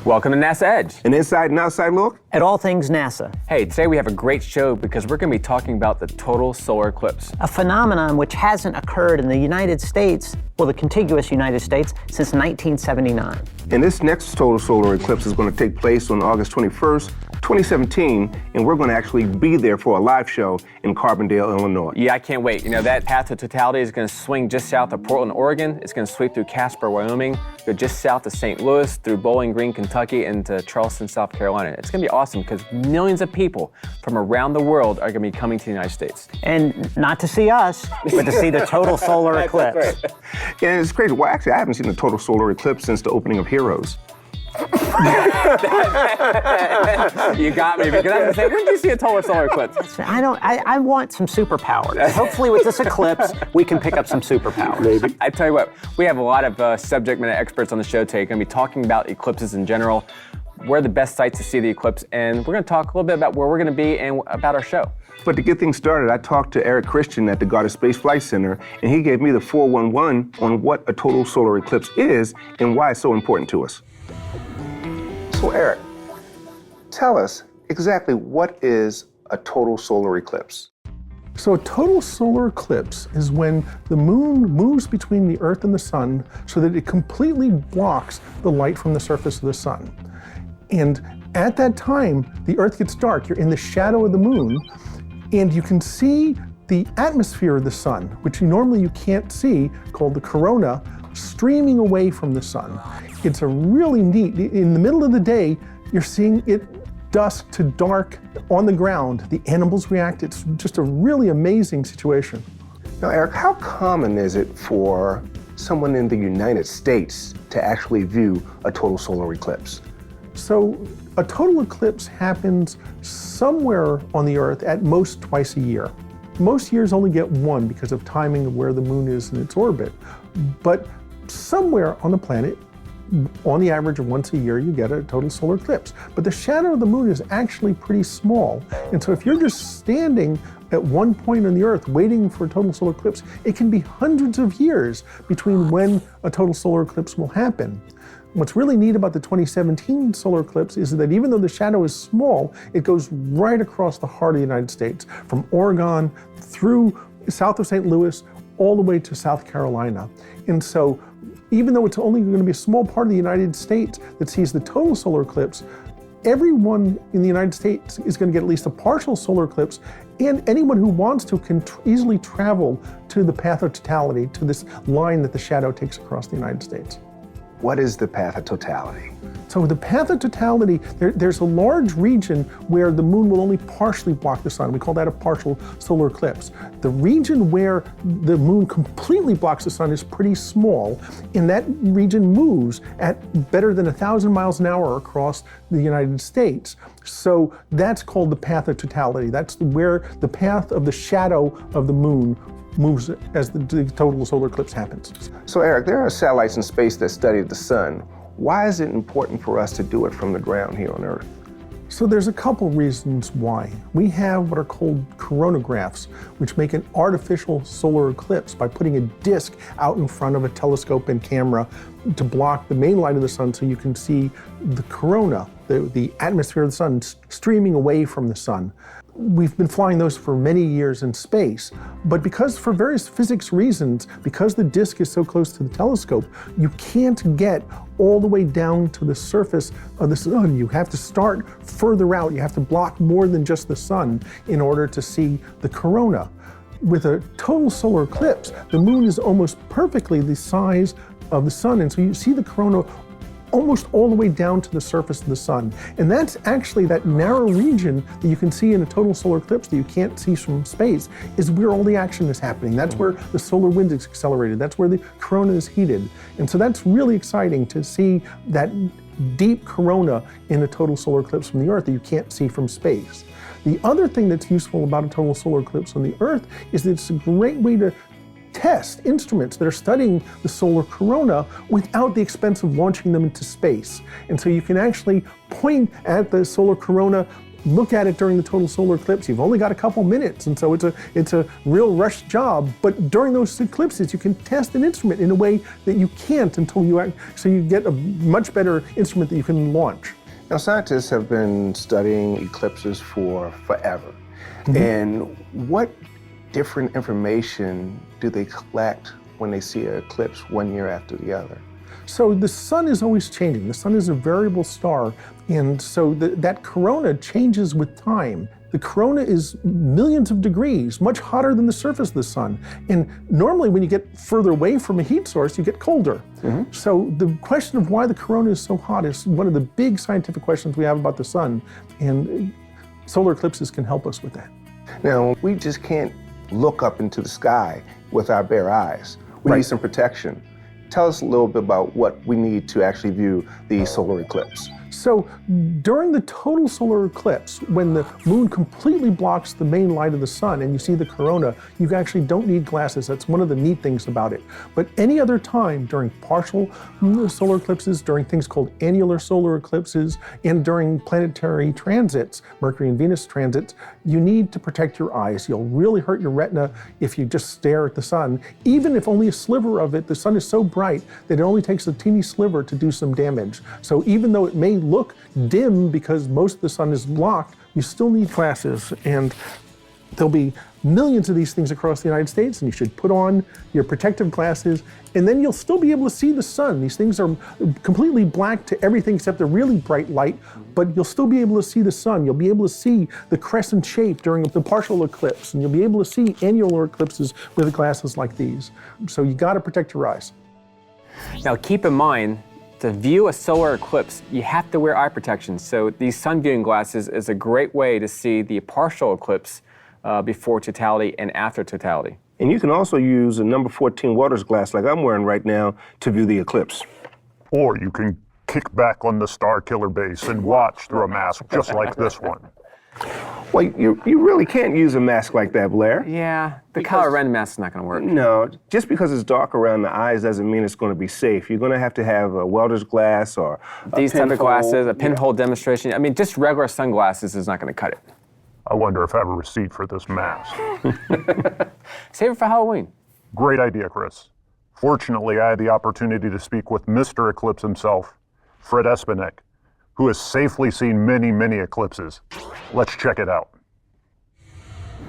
Welcome to NASA Edge. An inside and outside look at all things NASA. Hey, today we have a great show because we're going to be talking about the total solar eclipse. A phenomenon which hasn't occurred in the United States, well, the contiguous United States, since 1979. And this next total solar eclipse is going to take place on August 21st, 2017, and we're going to actually be there for a live show in Carbondale, Illinois. Yeah, I can't wait. You know, that path to totality is going to swing just south of Portland, Oregon. It's going to sweep through Casper, Wyoming, go just south of St. Louis, through Bowling Green, Kentucky, and to Charleston, South Carolina. It's going to be awesome because millions of people from around the world are going to be coming to the United States. And not to see us, but to see the total solar eclipse. That's right. Yeah, it's crazy. Well, actually, I haven't seen the total solar eclipse since the opening of Heroes. You got me, because I was going to say, when did you see a total solar eclipse? I want some superpowers. Hopefully with this eclipse, we can pick up some superpowers. Maybe. I tell you what, we have a lot of subject matter experts on the show today. Going to be talking about eclipses in general, where are the best sites to see the eclipse, and we're going to talk a little bit about where we're going to be and about our show. But to get things started, I talked to Eric Christian at the Goddard Space Flight Center, and he gave me the 411 on what a total solar eclipse is and why it's so important to us. So Eric, tell us exactly what is a total solar eclipse? So a total solar eclipse is when the moon moves between the Earth and the sun so that it completely blocks the light from the surface of the sun. And at that time, the Earth gets dark. You're in the shadow of the moon, and you can see the atmosphere of the sun, which normally you can't see, called the corona, streaming away from the sun. It's a really neat, in the middle of the day, you're seeing it dusk to dark on the ground. The animals react. It's just a really amazing situation. Now, Eric, how common is it for someone in the United States to actually view a total solar eclipse? So a total eclipse happens somewhere on the Earth at most twice a year. Most years only get one because of timing of where the moon is in its orbit. But somewhere on the planet, on the average of once a year, you get a total solar eclipse. But the shadow of the moon is actually pretty small. And so if you're just standing at one point on the Earth waiting for a total solar eclipse, it can be hundreds of years between when a total solar eclipse will happen. What's really neat about the 2017 solar eclipse is that even though the shadow is small, it goes right across the heart of the United States, from Oregon through south of St. Louis, all the way to South Carolina. And so even though it's only going to be a small part of the United States that sees the total solar eclipse, everyone in the United States is going to get at least a partial solar eclipse, and anyone who wants to can easily travel to the path of totality, to this line that the shadow takes across the United States. What is the path of totality? So the path of totality, there's a large region where the moon will only partially block the sun. We call that a partial solar eclipse. The region where the moon completely blocks the sun is pretty small, and that region moves at better than 1,000 miles an hour across the United States. So that's called the path of totality. That's where the path of the shadow of the moon moves as the total solar eclipse happens. So Eric, there are satellites in space that study the sun. Why is it important for us to do it from the ground here on Earth? So there's a couple reasons why. We have what are called coronagraphs, which make an artificial solar eclipse by putting a disk out in front of a telescope and camera to block the main light of the sun so you can see the corona, the atmosphere of the sun streaming away from the sun. We've been flying those for many years in space, but because for various physics reasons, because the disk is so close to the telescope, you can't get all the way down to the surface of the sun. You have to start further out. You have to block more than just the sun in order to see the corona. With a total solar eclipse, the moon is almost perfectly the size of the sun, and so you see the corona almost all the way down to the surface of the sun. And that's actually that narrow region that you can see in a total solar eclipse that you can't see from space is where all the action is happening. That's where the solar wind is accelerated. That's where the corona is heated. And so that's really exciting to see that deep corona in a total solar eclipse from the Earth that you can't see from space. The other thing that's useful about a total solar eclipse on the Earth is that it's a great way to test instruments that are studying the solar corona without the expense of launching them into space. And so you can actually point at the solar corona look at it during the total solar eclipse, you've only got a couple minutes, and so it's a real rush job. But during those eclipses, you can test an instrument in a way that you can't until so you get a much better instrument that you can launch. Now, scientists have been studying eclipses for forever. And what different information do they collect when they see an eclipse one year after the other? So the sun is always changing. The sun is a variable star, and so that corona changes with time. The corona is millions of degrees, much hotter than the surface of the sun. And normally when you get further away from a heat source, you get colder. So the question of why the corona is so hot is one of the big scientific questions we have about the sun, and solar eclipses can help us with that. Now, we just can't look up into the sky with our bare eyes. We need some protection. Tell us a little bit about what we need to actually view the solar eclipse. So during the total solar eclipse, when the moon completely blocks the main light of the sun and you see the corona, you actually don't need glasses. That's one of the neat things about it. But any other time during partial solar eclipses, during things called annular solar eclipses, and during planetary transits, Mercury and Venus transits, you need to protect your eyes. You'll really hurt your retina if you just stare at the sun. Even if only a sliver of it, the sun is so bright that it only takes a teeny sliver to do some damage. So even though it may look dim because most of the sun is blocked, you still need glasses. And there'll be millions of these things across the United States, and you should put on your protective glasses, and then you'll still be able to see the sun. These things are completely black to everything except the really bright light, but you'll still be able to see the sun. You'll be able to see the crescent shape during the partial eclipse, and you'll be able to see annular eclipses with glasses like these. So you gotta protect your eyes. Now keep in mind, to view a solar eclipse, you have to wear eye protection. So these sun viewing glasses is a great way to see the partial eclipse before totality and after totality. And you can also use a number 14 Waters glass like I'm wearing right now to view the eclipse. Or you can kick back on the Star Killer base and watch through a mask just like this one. Well, you really can't use a mask like that, Blair. Yeah, the Kylo Ren mask is not going to work. No, just because it's dark around the eyes doesn't mean it's going to be safe. You're going to have a welder's glass or these type of glasses, a pinhole demonstration. I mean, just regular sunglasses is not going to cut it. I wonder if I have a receipt for this mask. Save it for Halloween. Great idea, Chris. Fortunately, I had the opportunity to speak with Mr. Eclipse himself, Fred Espenek, who has safely seen many, many eclipses. Let's check it out.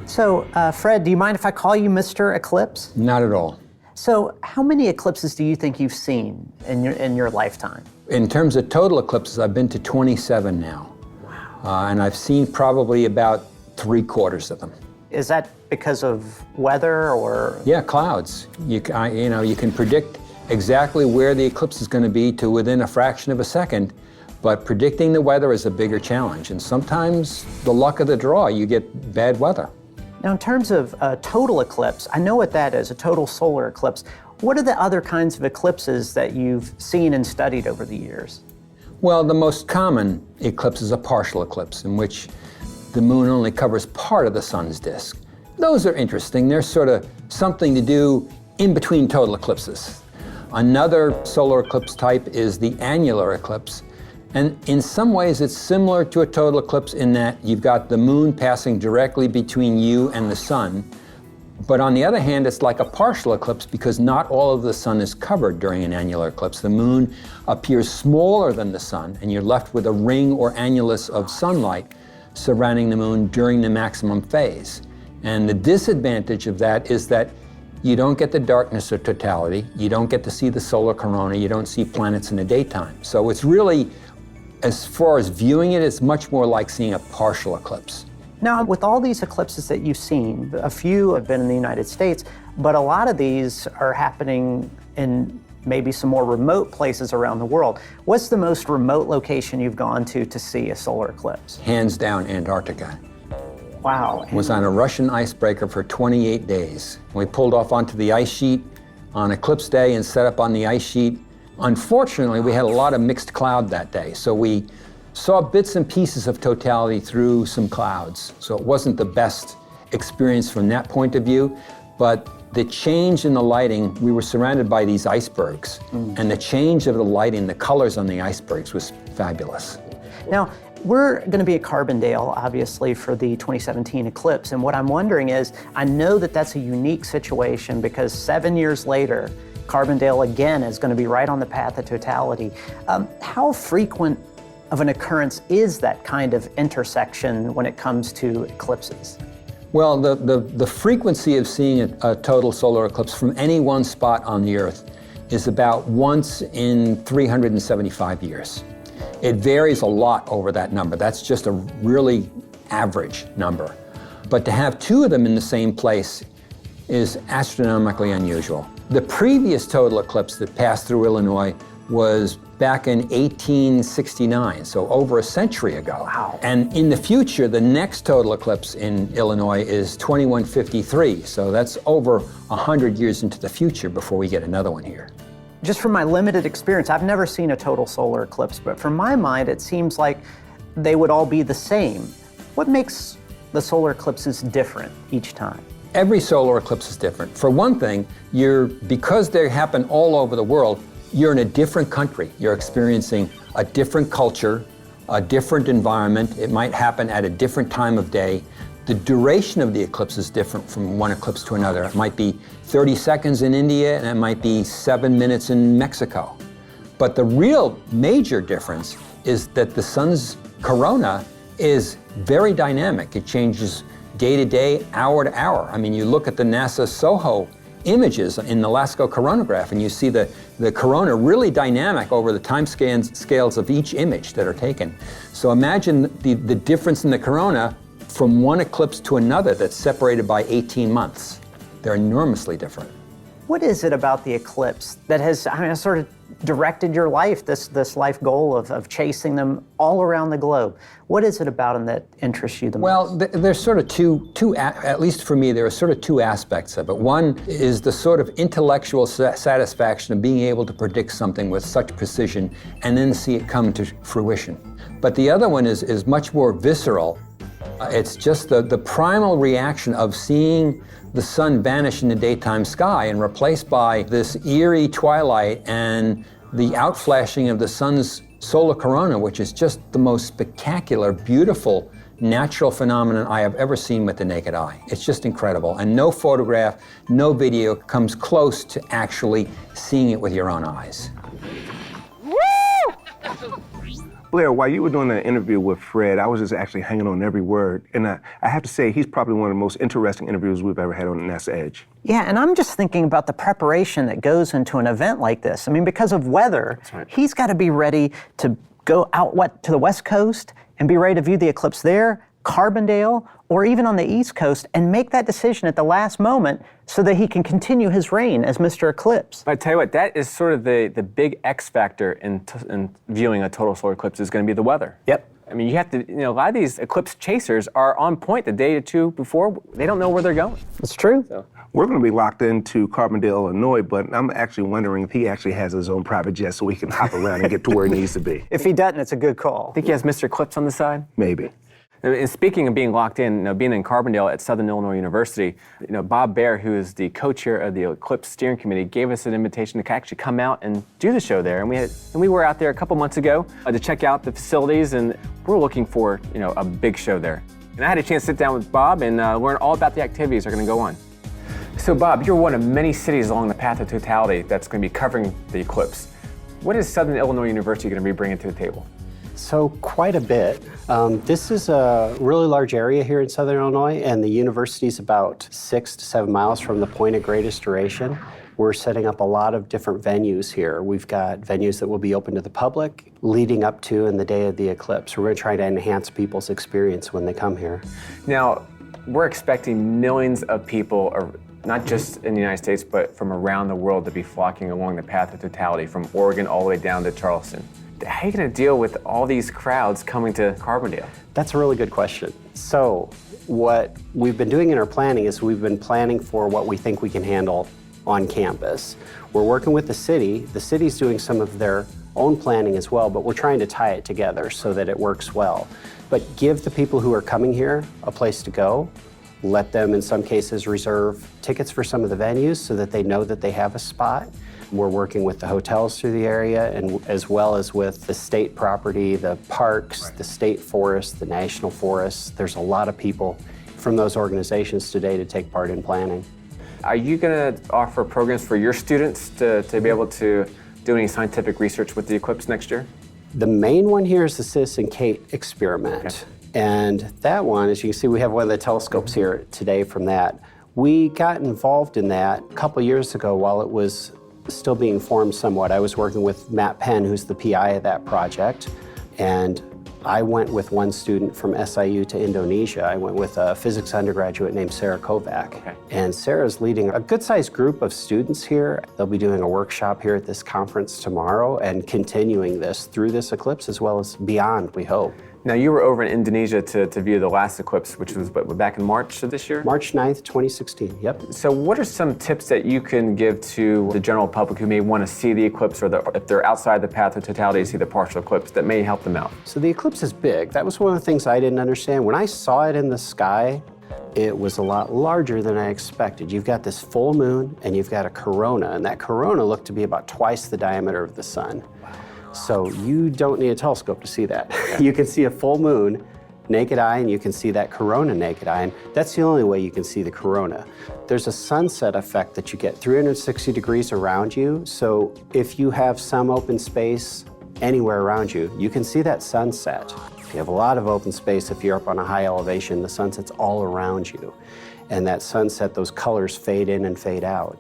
So, Fred, do you mind if I call you Mr. Eclipse? Not at all. So, how many eclipses do you think you've seen in your lifetime? In terms of total eclipses, I've been to 27 now. Wow. And I've seen probably about 3/4 of them. Is that because of weather or? Yeah, clouds. You can predict exactly where the eclipse is going to be to within a fraction of a second, but predicting the weather is a bigger challenge. And sometimes the luck of the draw, you get bad weather. Now, in terms of a total eclipse, I know what that is, a total solar eclipse. What are the other kinds of eclipses that you've seen and studied over the years? Well, the most common eclipse is a partial eclipse, in which the moon only covers part of the sun's disk. Those are interesting. They're sort of something to do in between total eclipses. Another solar eclipse type is the annular eclipse. And in some ways, it's similar to a total eclipse in that you've got the moon passing directly between you and the sun. But on the other hand, it's like a partial eclipse because not all of the sun is covered during an annular eclipse. The moon appears smaller than the sun, and you're left with a ring or annulus of sunlight surrounding the moon during the maximum phase. And the disadvantage of that is that you don't get the darkness of totality, you don't get to see the solar corona, you don't see planets in the daytime. So it's really, as far as viewing it, it's much more like seeing a partial eclipse. Now, with all these eclipses that you've seen, a few have been in the United States, but a lot of these are happening in maybe some more remote places around the world. What's the most remote location you've gone to see a solar eclipse? Hands down, Antarctica. Wow. Was on a Russian icebreaker for 28 days. We pulled off onto the ice sheet on eclipse day and set up on the ice sheet. Unfortunately, we had a lot of mixed cloud that day, so we saw bits and pieces of totality through some clouds. So it wasn't the best experience from that point of view, but the change in the lighting, we were surrounded by these icebergs, and the change of the lighting, the colors on the icebergs was fabulous. Now, We're going to be at Carbondale, obviously, for the 2017 eclipse. And what I'm wondering is, I know that that's a unique situation because 7 years later, Carbondale again is going to be right on the path of totality. How frequent of an occurrence is that kind of intersection when it comes to eclipses? Well, the frequency of seeing a total solar eclipse from any one spot on the Earth is about once in 375 years. It varies a lot over that number. That's just a really average number. But to have two of them in the same place is astronomically unusual. The previous total eclipse that passed through Illinois was back in 1869, so over a century ago. Wow. And in the future, the next total eclipse in Illinois is 2153, so that's over 100 years into the future before we get another one here. Just from my limited experience, I've never seen a total solar eclipse, but from my mind, it seems like they would all be the same. What makes the solar eclipses different each time? Every solar eclipse is different. For one thing, because they happen all over the world, you're in a different country. You're experiencing a different culture, a different environment. It might happen at a different time of day. The duration of the eclipse is different from one eclipse to another. It might be 30 seconds in India, and it might be 7 minutes in Mexico. But the real major difference is that the sun's corona is very dynamic. It changes day to day, hour to hour. I mean, you look at the NASA SOHO images in the LASCO coronagraph, and you see the corona really dynamic over the time scales of each image that are taken. So imagine the difference in the corona from one eclipse to another that's separated by 18 months. They're enormously different. What is it about the eclipse that has sort of directed your life, this life goal of chasing them all around the globe? What is it about them that interests you the most? Well, there's sort of two, at least for me, there are sort of two aspects of it. One is the sort of intellectual satisfaction of being able to predict something with such precision and then see it come to fruition. But the other one is much more visceral. It's just the primal reaction of seeing the sun vanish in the daytime sky and replaced by this eerie twilight and the outflashing of the sun's solar corona, which is just the most spectacular, beautiful, natural phenomenon I have ever seen with the naked eye. It's just incredible. And no photograph, no video comes close to actually seeing it with your own eyes. Blair, while you were doing the interview with Fred, I was just actually hanging on every word. And I have to say, he's probably one of the most interesting interviews we've ever had on NASA Edge. Yeah, and I'm just thinking about the preparation that goes into an event like this. I mean, because of weather, right. He's got to be ready to go out to the West Coast and be ready to view the eclipse there, Carbondale, or even on the East Coast, and make that decision at the last moment so that he can continue his reign as Mr. Eclipse. I tell you what, that is sort of the big X factor in viewing a total solar eclipse is going to be the weather. Yep. I mean, you have to, a lot of these eclipse chasers are on point the day or two before. They don't know where they're going. It's true. So. We're going to be locked into Carbondale, Illinois, but I'm actually wondering if he actually has his own private jet so he can hop around and get to where he needs to be. If he doesn't, it's a good call. Think he has Mr. Eclipse on the side? Maybe. And speaking of being locked in, being in Carbondale at Southern Illinois University, Bob Baer, who is the co-chair of the Eclipse Steering Committee, gave us an invitation to actually come out and do the show there. And we were out there a couple months ago to check out the facilities, and we're looking for a big show there. And I had a chance to sit down with Bob and learn all about the activities that are going to go on. So Bob, you're one of many cities along the path of totality that's going to be covering the eclipse. What is Southern Illinois University going to be bringing to the table? So quite a bit. This is a really large area here in Southern Illinois, and the university is about 6 to 7 miles from the point of greatest duration. We're setting up a lot of different venues here. We've got venues that will be open to the public leading up to and the day of the eclipse. We're going to try to enhance people's experience when they come here. Now, we're expecting millions of people, not just in the United States, but from around the world to be flocking along the path of totality from Oregon all the way down to Charleston. How are you going to deal with all these crowds coming to Carbondale? That's a really good question. So what we've been doing in our planning is we've been planning for what we think we can handle on campus. We're working with the city. The city's doing some of their own planning as well, but we're trying to tie it together so that it works well. But give the people who are coming here a place to go, let them, in some cases, reserve tickets for some of the venues so that they know that they have a spot. We're working with the hotels through the area, and as well as with the state property, the parks, the state forests, the national forests. There's a lot of people from those organizations today to take part in planning. Are you going to offer programs for your students to be able to do any scientific research with the eclipse next year? The main one here is the Citizen Kate experiment. Okay. And that one, as you can see, we have one of the telescopes here today from that. We got involved in that a couple years ago while it was still being formed somewhat. I was working with Matt Penn, who's the PI of that project, and I went with one student from SIU to Indonesia. I went with a physics undergraduate named Sarah Kovac. Okay. And Sarah's leading a good-sized group of students here. They'll be doing a workshop here at this conference tomorrow and continuing this through this eclipse as well as beyond, we hope. Now, you were over in Indonesia to view the last eclipse, which was back in March of this year? March 9th, 2016, yep. So what are some tips that you can give to the general public who may want to see the eclipse, or if they're outside the path of totality to see the partial eclipse, that may help them out? So the eclipse is big. That was one of the things I didn't understand. When I saw it in the sky, it was a lot larger than I expected. You've got this full moon and you've got a corona, and that corona looked to be about twice the diameter of the sun. So you don't need a telescope to see that. You can see a full moon naked eye, and you can see that corona naked eye, and that's the only way you can see the corona. There's a sunset effect that you get 360 degrees around you, so if you have some open space anywhere around you, you can see that sunset. If you have a lot of open space, if you're up on a high elevation, the sunset's all around you. And that sunset, those colors fade in and fade out.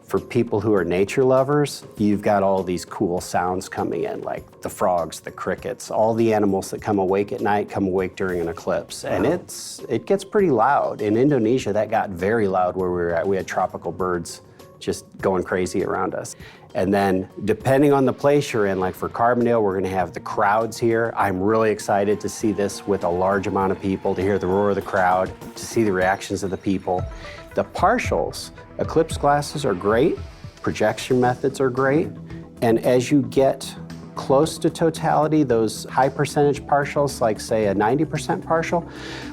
For people who are nature lovers, you've got all these cool sounds coming in, like the frogs, the crickets, all the animals that come awake at night come awake during an eclipse. And it gets pretty loud. In Indonesia, that got very loud where we were at. We had tropical birds just going crazy around us. And then depending on the place you're in, like for Carbondale, we're gonna have the crowds here. I'm really excited to see this with a large amount of people, to hear the roar of the crowd, to see the reactions of the people. The partials, eclipse glasses are great, projection methods are great, and as you get close to totality, those high percentage partials, like say a 90% partial,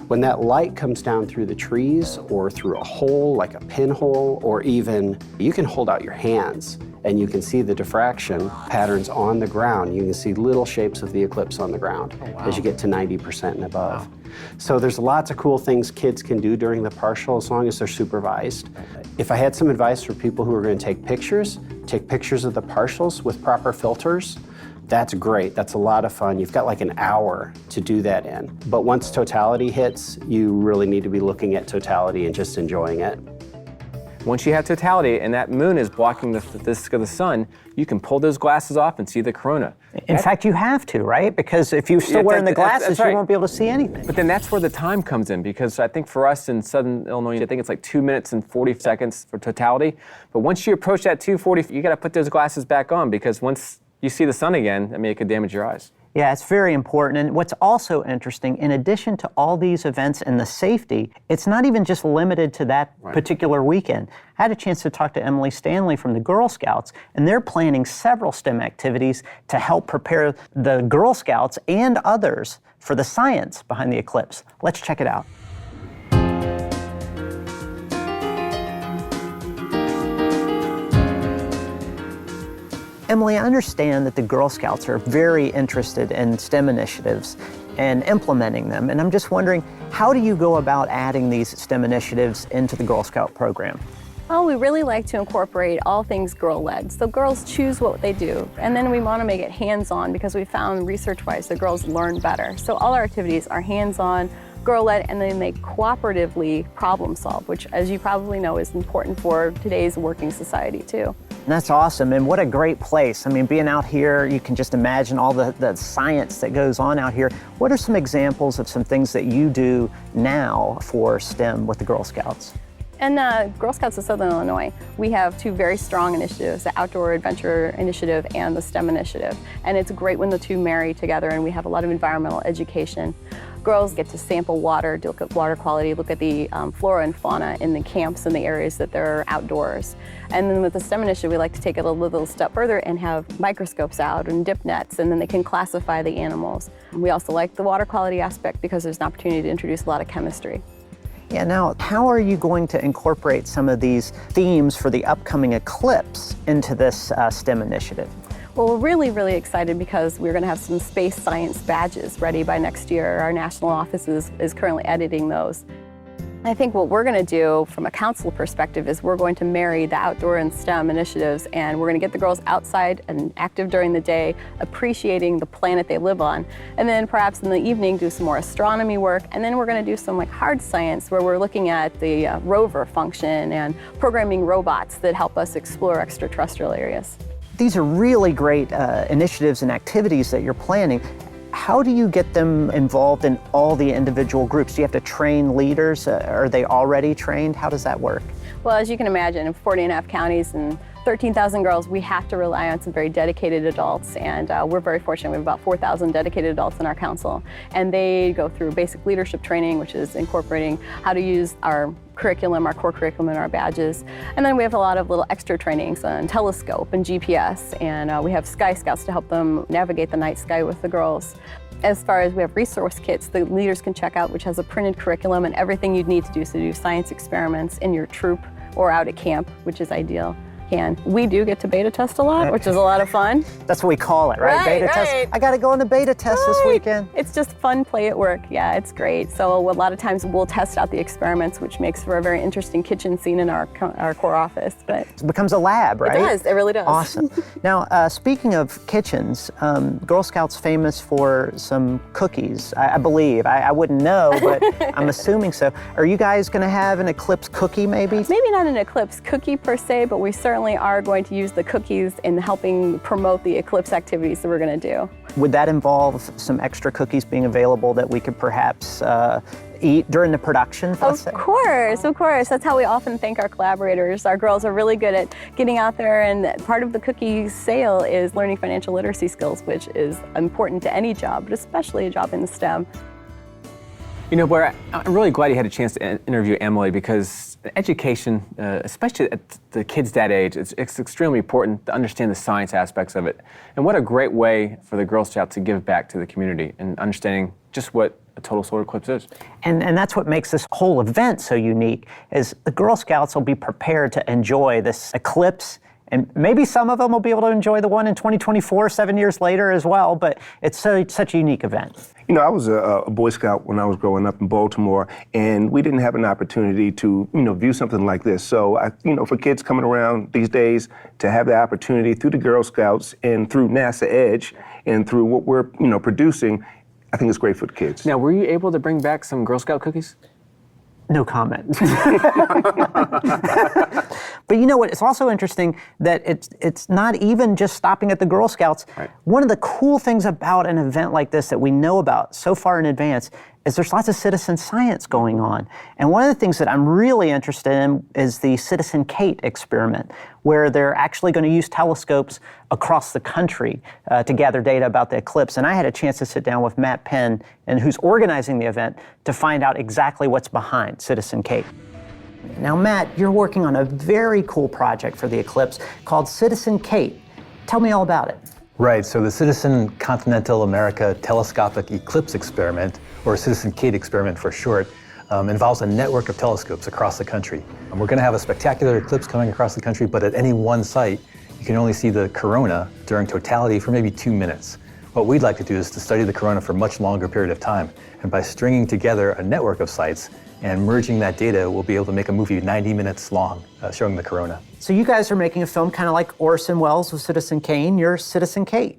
when that light comes down through the trees or through a hole, like a pinhole, or even you can hold out your hands and you can see the diffraction patterns on the ground. You can see little shapes of the eclipse on the ground as you get to 90% and above. Wow. So there's lots of cool things kids can do during the partial as long as they're supervised. If I had some advice for people who are going to take pictures of the partials with proper filters. That's great. That's a lot of fun. You've got like an hour to do that in. But once totality hits, you really need to be looking at totality and just enjoying it. Once you have totality and that moon is blocking the disk of the sun, you can pull those glasses off and see the corona. In fact, you have to, right? Because if you're still wearing the glasses, that's right. You won't be able to see anything. But then that's where the time comes in, because I think for us in Southern Illinois, I think it's like 2 minutes and 40 seconds for totality. But once you approach that 2:40, you got to put those glasses back on, because once you see the sun again, I mean, it could damage your eyes. Yeah, it's very important. And what's also interesting, in addition to all these events and the safety, it's not even just limited to that particular weekend. I had a chance to talk to Emily Stanley from the Girl Scouts, and they're planning several STEM activities to help prepare the Girl Scouts and others for the science behind the eclipse. Let's check it out. Emily, I understand that the Girl Scouts are very interested in STEM initiatives and implementing them, and I'm just wondering, how do you go about adding these STEM initiatives into the Girl Scout program? Well, we really like to incorporate all things girl-led. So girls choose what they do, and then we want to make it hands-on, because we found research-wise that girls learn better. So all our activities are hands-on, girl-led, and then they cooperatively problem solve, which, as you probably know, is important for today's working society too. That's awesome, and what a great place. I mean, being out here, you can just imagine all the science that goes on out here. What are some examples of some things that you do now for STEM with the Girl Scouts? And Girl Scouts of Southern Illinois, we have two very strong initiatives, the Outdoor Adventure Initiative and the STEM Initiative. And it's great when the two marry together, and we have a lot of environmental education. Girls get to sample water, to look at water quality, look at the flora and fauna in the camps and the areas that they're outdoors. And then with the STEM Initiative, we like to take it a little step further and have microscopes out and dip nets, and then they can classify the animals. We also like the water quality aspect because there's an opportunity to introduce a lot of chemistry. Yeah, now, how are you going to incorporate some of these themes for the upcoming eclipse into this STEM initiative? Well, we're really, really excited because we're going to have some space science badges ready by next year. Our national office is currently editing those. I think what we're going to do from a council perspective is we're going to marry the outdoor and STEM initiatives, and we're going to get the girls outside and active during the day, appreciating the planet they live on. And then perhaps in the evening do some more astronomy work, and then we're going to do some like hard science where we're looking at the rover function and programming robots that help us explore extraterrestrial areas. These are really great initiatives and activities that you're planning. How do you get them involved in all the individual groups? Do you have to train leaders? Are they already trained? How does that work? Well, as you can imagine, in 40.5 counties and 13,000 girls, we have to rely on some very dedicated adults, and we're very fortunate. We have about 4,000 dedicated adults in our council, and they go through basic leadership training, which is incorporating how to use our curriculum, our core curriculum, and our badges. And then we have a lot of little extra trainings on telescope and GPS, and we have Sky Scouts to help them navigate the night sky with the girls. As far as we have resource kits the leaders can check out, which has a printed curriculum and everything you'd need to do, so do science experiments in your troop or out at camp, which is ideal. We do get to beta test a lot, which is a lot of fun. That's what we call it, right? Beta test. I got to go on the beta test this weekend. It's just fun play at work. Yeah, it's great. So a lot of times we'll test out the experiments, which makes for a very interesting kitchen scene in our core office. But it becomes a lab, right? It does. It really does. Awesome. Now, speaking of kitchens, Girl Scouts famous for some cookies, I believe. I wouldn't know, but I'm assuming so. Are you guys going to have an Eclipse cookie, maybe? Maybe not an Eclipse cookie per se, but we certainly are going to use the cookies in helping promote the Eclipse activities that we're going to do. Would that involve some extra cookies being available that we could perhaps eat during the production? Of course. That's how we often thank our collaborators. Our girls are really good at getting out there, and part of the cookie sale is learning financial literacy skills, which is important to any job, but especially a job in STEM. You know, Blair, I'm really glad you had a chance to interview Emily, because education, especially at the kids that age, it's extremely important to understand the science aspects of it. And what a great way for the Girl Scouts to give back to the community and understanding just what a total solar eclipse is. And that's what makes this whole event so unique, is the Girl Scouts will be prepared to enjoy this eclipse. And maybe some of them will be able to enjoy the one in 2024, 7 years later as well, but it's such a unique event. You know, I was a Boy Scout when I was growing up in Baltimore, and we didn't have an opportunity to, view something like this. So, for kids coming around these days to have the opportunity through the Girl Scouts and through NASA Edge and through what we're, producing, I think it's great for the kids. Now, were you able to bring back some Girl Scout cookies? No comment. But you know what? It's also interesting that it's not even just stopping at the Girl Scouts. Right. One of the cool things about an event like this that we know about so far in advance is there's lots of citizen science going on. And one of the things that I'm really interested in is the Citizen Kate experiment, where they're actually going to use telescopes across the country to gather data about the eclipse. And I had a chance to sit down with Matt Penn, who's organizing the event, to find out exactly what's behind Citizen Kate. Now, Matt, you're working on a very cool project for the eclipse called Citizen Kate. Tell me all about it. Right, so the Citizen Continental America Telescopic Eclipse Experiment, or Citizen Kate experiment for short, involves a network of telescopes across the country. And we're going to have a spectacular eclipse coming across the country, but at any one site, you can only see the corona during totality for maybe 2 minutes. What we'd like to do is to study the corona for a much longer period of time. And by stringing together a network of sites and merging that data, we'll be able to make a movie 90 minutes long showing the corona. So you guys are making a film kind of like Orson Welles with Citizen Kane. You're Citizen Kate.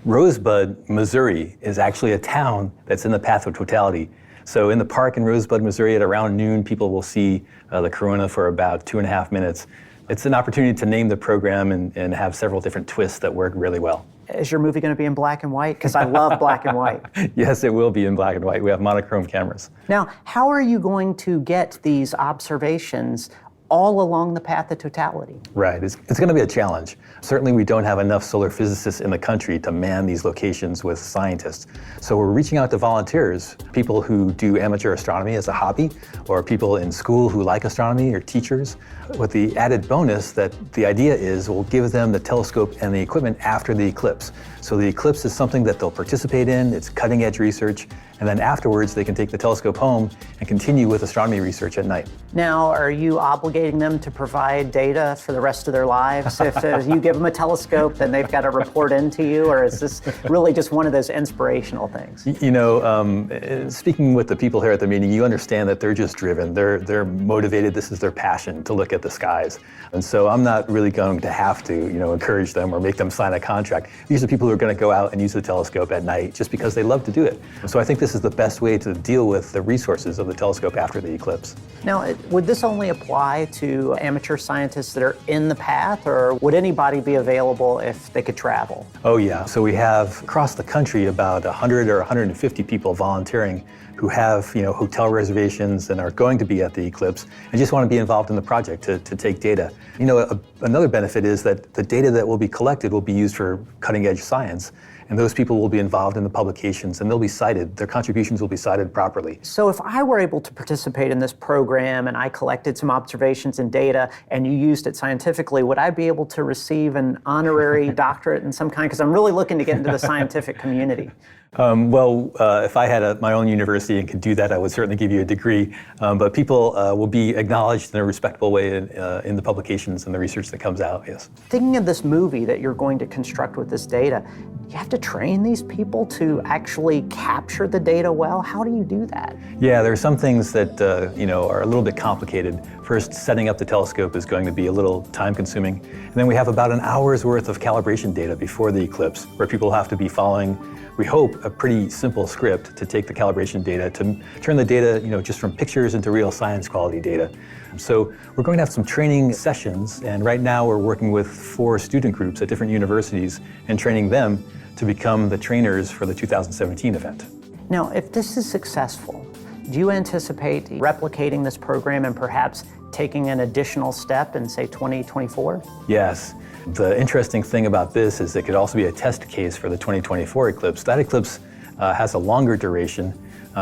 Rosebud, Missouri is actually a town that's in the path of totality. So in the park in Rosebud, Missouri, at around noon, people will see the corona for about 2.5 minutes. It's an opportunity to name the program and have several different twists that work really well. Is your movie going to be in black and white? Because I love black and white. Yes, it will be in black and white. We have monochrome cameras. Now, how are you going to get these observations all along the path of totality. Right, it's going to be a challenge. Certainly we don't have enough solar physicists in the country to man these locations with scientists. So we're reaching out to volunteers, people who do amateur astronomy as a hobby, or people in school who like astronomy, or teachers, with the added bonus that the idea is we'll give them the telescope and the equipment after the eclipse. So the eclipse is something that they'll participate in, it's cutting edge research, and then afterwards they can take the telescope home and continue with astronomy research at night. Now, are you obligating them to provide data for the rest of their lives? If you give them a telescope, then they've got to report into you, or is this really just one of those inspirational things? You know, speaking with the people here at the meeting, you understand that they're just driven. They're motivated. This is their passion, to look at the skies. And so I'm not really going to have to, encourage them or make them sign a contract. These are people who are going to go out and use the telescope at night just because they love to do it. So I think this is the best way to deal with the resources of the telescope after the eclipse. Now, would this only apply to amateur scientists that are in the path, or would anybody be available if they could travel? Oh yeah, so we have across the country about 100 or 150 people volunteering who have hotel reservations and are going to be at the eclipse and just want to be involved in the project to take data. Another benefit is that the data that will be collected will be used for cutting edge science, and those people will be involved in the publications and they'll be cited, their contributions will be cited properly. So if I were able to participate in this program and I collected some observations and data and you used it scientifically, would I be able to receive an honorary doctorate in some kind? Because I'm really looking to get into the scientific community. If I had my own university and could do that, I would certainly give you a degree. But people will be acknowledged in a respectable way in the publications and the research that comes out, yes. Thinking of this movie that you're going to construct with this data, you have to train these people to actually capture the data well. How do you do that? Yeah, there are some things that are a little bit complicated. First, setting up the telescope is going to be a little time-consuming. And then we have about an hour's worth of calibration data before the eclipse, where people have to be following, we hope, a pretty simple script to take the calibration data, to turn the data just from pictures into real science quality data. So we're going to have some training sessions, and right now we're working with 4 student groups at different universities and training them to become the trainers for the 2017 event. Now, if this is successful, do you anticipate replicating this program and perhaps taking an additional step in, say, 2024? Yes. The interesting thing about this is it could also be a test case for the 2024 eclipse. That eclipse has a longer duration,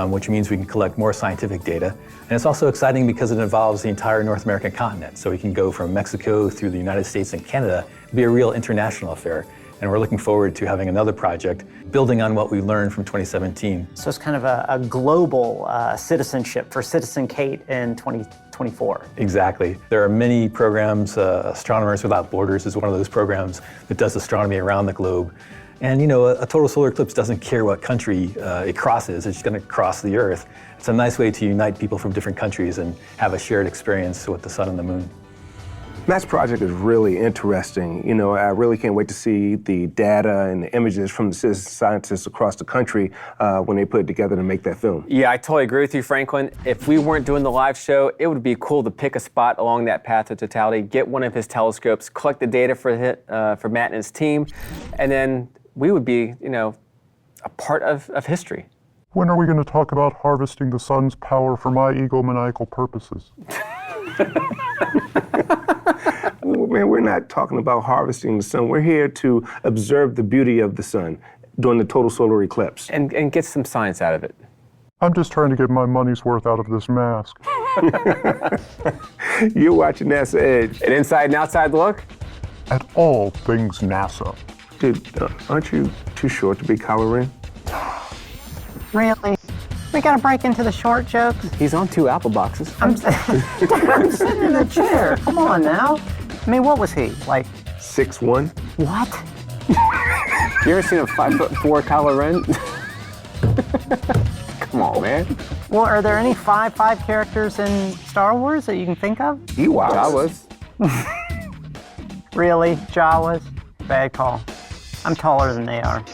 which means we can collect more scientific data. And it's also exciting because it involves the entire North American continent. So we can go from Mexico through the United States and Canada. It'll be a real international affair. And we're looking forward to having another project building on what we learned from 2017. So it's kind of a global citizenship for Citizen Kate in 2024. Exactly. There are many programs. Astronomers Without Borders is one of those programs that does astronomy around the globe. And a total solar eclipse doesn't care what country it crosses. It's just going to cross the Earth. It's a nice way to unite people from different countries and have a shared experience with the sun and the moon. Matt's project is really interesting. I really can't wait to see the data and the images from the citizen scientists across the country when they put it together to make that film. Yeah, I totally agree with you, Franklin. If we weren't doing the live show, it would be cool to pick a spot along that path to totality, get one of his telescopes, collect the data for Matt and his team, and then we would be, a part of history. When are we going to talk about harvesting the sun's power for my egomaniacal purposes? Man, we're not talking about harvesting the sun. We're here to observe the beauty of the sun during the total solar eclipse. And get some science out of it. I'm just trying to get my money's worth out of this mask. You're watching NASA Edge. An inside and outside look at all things NASA. Dude, aren't you too short to be coloring? Really? We gotta break into the short jokes? He's on 2 apple boxes. I'm sitting in a chair. Come on now. I mean, what was he, like? 6'1". What? You ever seen a 5'4" Kylo Ren? Come on, man. Well, are there any 5'5" characters in Star Wars that you can think of? Ewoks. Jawas. Really? Jawas? Bad call. I'm taller than they are.